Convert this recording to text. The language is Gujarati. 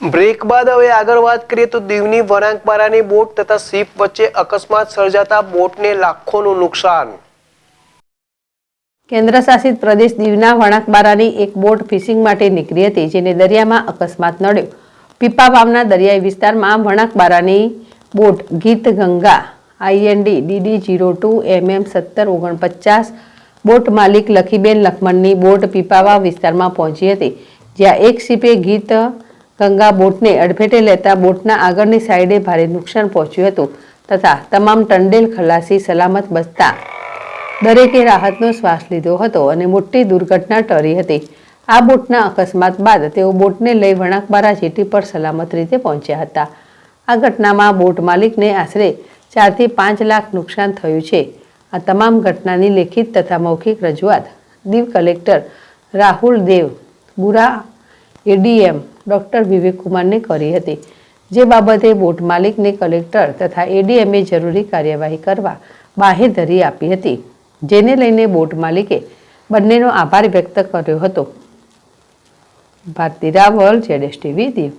બ્રેક બાદ હવે આગળ વાત કરીએ તો દીવની વણાકબારાની બોટ તથા શિપ વચ્ચે અકસ્માત સર્જાતા બોટને લાખોનું નુકસાન। કેન્દ્ર શાસિત પ્રદેશ દીવના વણાકબારાની એક બોટ ફિશિંગ માટે નીકળી હતી, જેને દરિયામાં અકસ્માત નડ્યો। પીપા વાવના દરિયાઈ વિસ્તારમાં વણાકબારાની બોટ ગીત Ganga IND DD02 MM 1749 boat માલિક લખીબેન લખમણની બોટ પીપાવાવ વિસ્તારમાં પહોંચી હતી, જ્યાં એક શિપે ગીત ગંગા બોટને અડફેટે લેતા બોટના આગળની સાઈડે ભારે નુકસાન પહોંચ્યું હતું તથા તમામ ટંડેલ ખલાસી સલામત બચતા દરેકે રાહતનો શ્વાસ લીધો હતો અને મોટી દુર્ઘટના ટળી હતી। આ બોટના અકસ્માત બાદ તેઓ બોટને લઈ વણાકબારા જેટી પર સલામત રીતે પહોંચ્યા હતા। આ ઘટનામાં બોટ માલિકને આશરે 4 થી 5 લાખ નુકસાન થયું છે। આ તમામ ઘટનાની લેખિત તથા મૌખિક રજૂઆત દીવ કલેક્ટર રાહુલ દેવ બુરા ADM ડોક્ટર વિવેક કુમારને કરી હતી, જે બાબતે બોટ માલિકને કલેક્ટર તથા ADMએ જરૂરી કાર્યવાહી કરવા બાહેધરી આપી હતી, જેને લઈને બોટ માલિકે બંનેનો આભાર વ્યક્ત કર્યો હતો। ભારતી રાવલ, ZSTV દીવ।